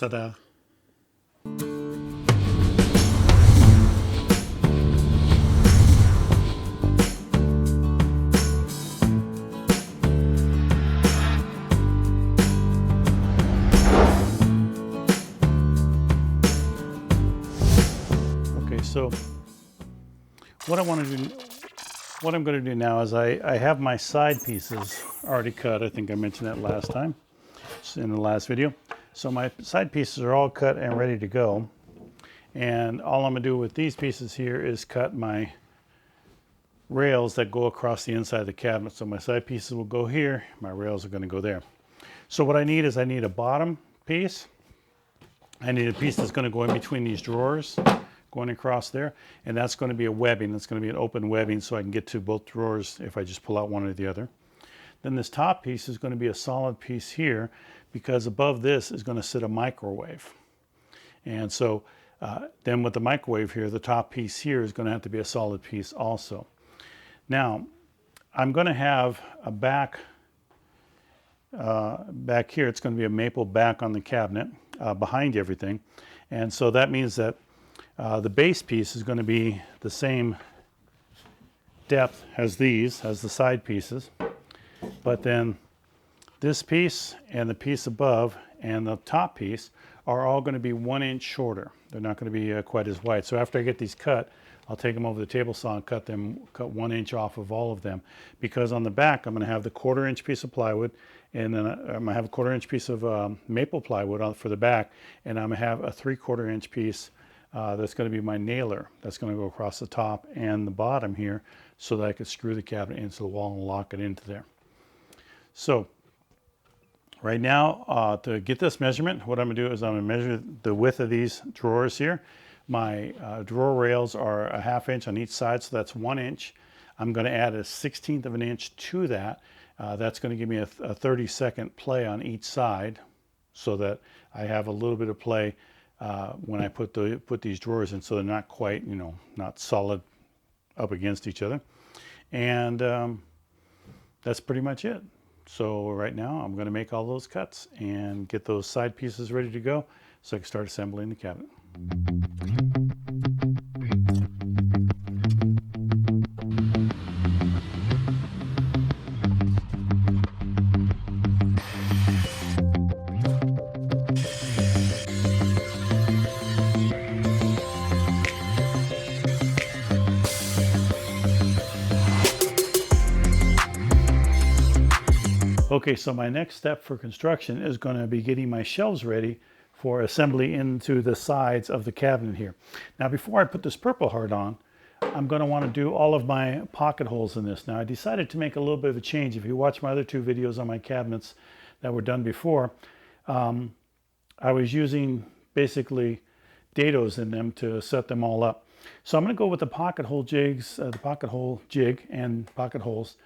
Ta-da. Okay, so what I'm going to do now is I have my side pieces already cut. I think I mentioned that last time in the last video. So my side pieces are all cut and ready to go. And all I'm going to do with these pieces here is cut my rails that go across the inside of the cabinet. So my side pieces will go here, my rails are going to go there. So what I need is I need a bottom piece. I need a piece that's going to go in between these drawers, going across there, and that's going to be a webbing. That's going to be an open webbing so I can get to both drawers if I just pull out one or the other. Then this top piece is going to be a solid piece here because above this is going to sit a microwave. And so then with the microwave here, the top piece here is going to have to be a solid piece also. Now, I'm going to have a back here. It's going to be a maple back on the cabinet behind everything. And so that means that the base piece is going to be the same depth as these, as the side pieces. But then this piece and the piece above and the top piece are all going to be 1 inch shorter. They're not going to be quite as wide. So after I get these cut, I'll take them over the table saw and cut 1 inch off of all of them. Because on the back, I'm going to have the 1/4 inch piece of plywood, and then I'm going to have a 1/4 inch piece of maple plywood for the back, and I'm going to have a 3/4 inch piece that's going to be my nailer. That's going to go across the top and the bottom here so that I could screw the cabinet into the wall and lock it into there. So right now, to get this measurement, what I'm going to do is I'm going to measure the width of these drawers here. My drawer rails are a 1/2 inch on each side, so that's 1 inch. I'm going to add a 1/16 of an inch to that. That's going to give me a 30-second play on each side so that I have a little bit of play when I put these drawers in, so they're not quite, not solid up against each other. And that's pretty much it. So right now I'm going to make all those cuts and get those side pieces ready to go so I can start assembling the cabinet. Okay, so my next step for construction is going to be getting my shelves ready for assembly into the sides of the cabinet here. Now, before I put this Purple Heart on, I'm going to want to do all of my pocket holes in this. Now, I decided to make a little bit of a change. If you watch my other 2 videos on my cabinets that were done before, I was using basically dados in them to set them all up. So I'm going to go with the pocket hole jigs, the pocket hole jig and pocket holes.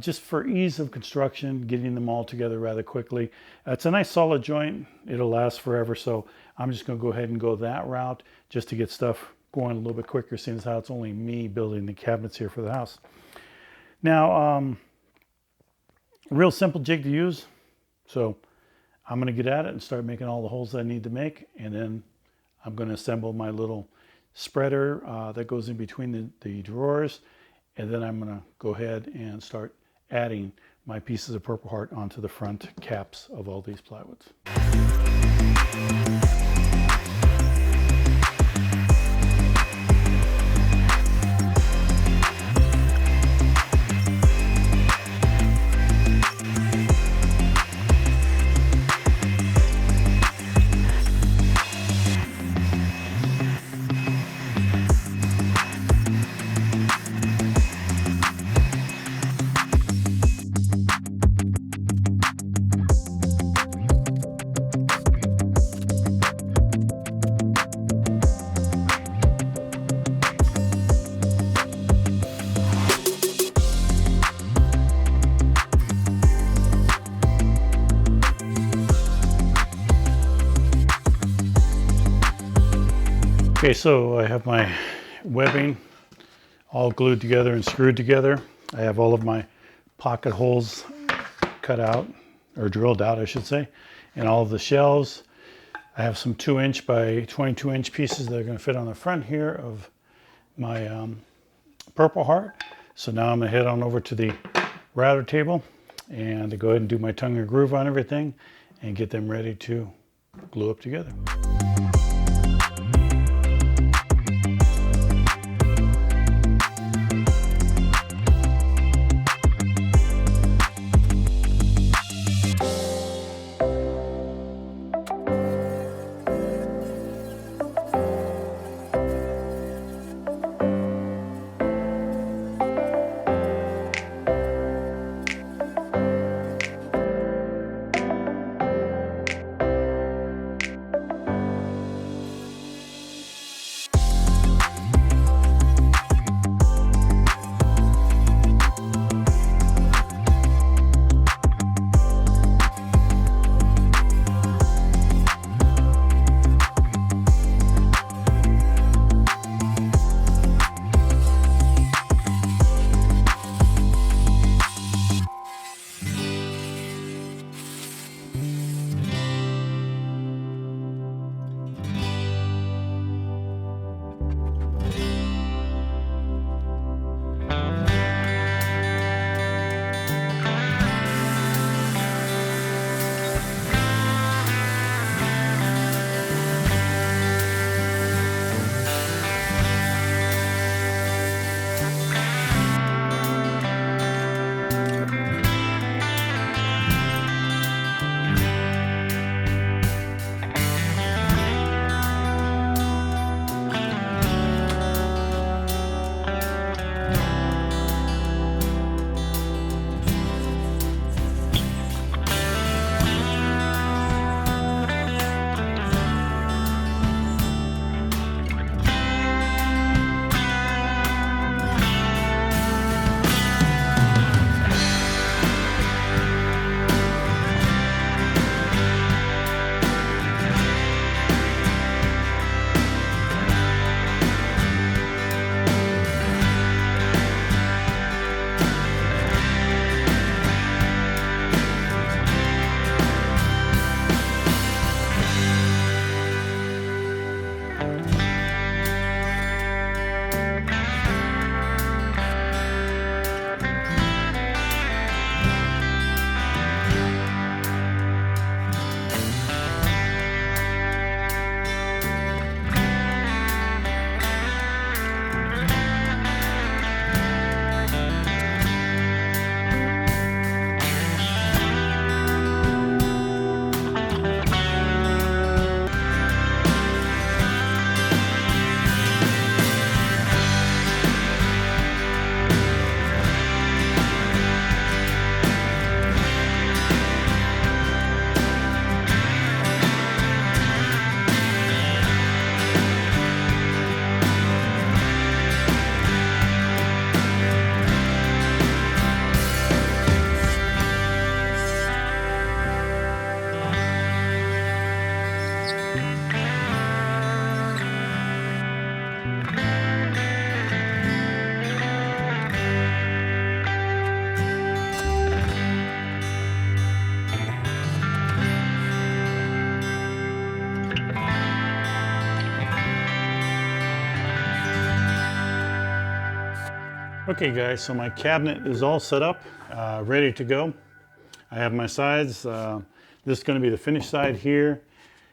Just for ease of construction, getting them all together rather quickly. It's a nice solid joint. It'll last forever, so I'm just going to go ahead and go that route just to get stuff going a little bit quicker, seeing as how it's only me building the cabinets here for the house. Now, real simple jig to use, so I'm going to get at it and start making all the holes that I need to make, and then I'm going to assemble my little spreader that goes in between the drawers. And then I'm going to go ahead and start adding my pieces of Purple Heart onto the front caps of all these plywoods. Okay, so I have my webbing all glued together and screwed together. I have all of my pocket holes cut out, or drilled out, I should say, and all of the shelves. I have some 2" by 22" pieces that are going to fit on the front here of my Purple Heart. So now I'm going to head on over to the router table and to go ahead and do my tongue and groove on everything and get them ready to glue up together. Okay guys, so my cabinet is all set up, ready to go. I have my sides. This is going to be the finished side here.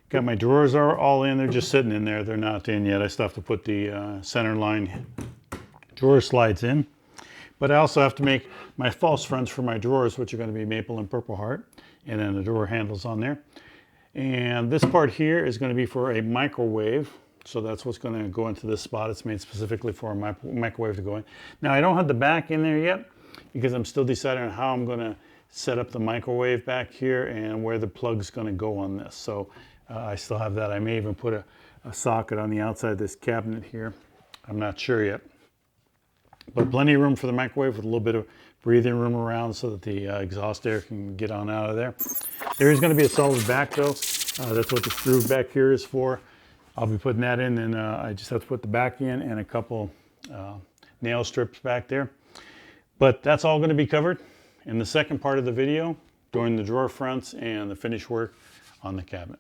Got my drawers are all in. They're just sitting in there. They're not in yet. I still have to put the center line drawer slides in. But I also have to make my false fronts for my drawers, which are going to be maple and Purple Heart. And then the drawer handles on there. And this part here is going to be for a microwave. So that's what's going to go into this spot. It's made specifically for a microwave to go in. Now I don't have the back in there yet because I'm still deciding on how I'm going to set up the microwave back here and where the plug's going to go on this. So I still have that. I may even put a socket on the outside of this cabinet here. I'm not sure yet. But plenty of room for the microwave with a little bit of breathing room around so that the exhaust air can get on out of there. There is going to be a solid back though. That's what this groove back here is for. I'll be putting that in, and I just have to put the back in and a couple nail strips back there. But that's all going to be covered in the second part of the video during the drawer fronts and the finish work on the cabinet.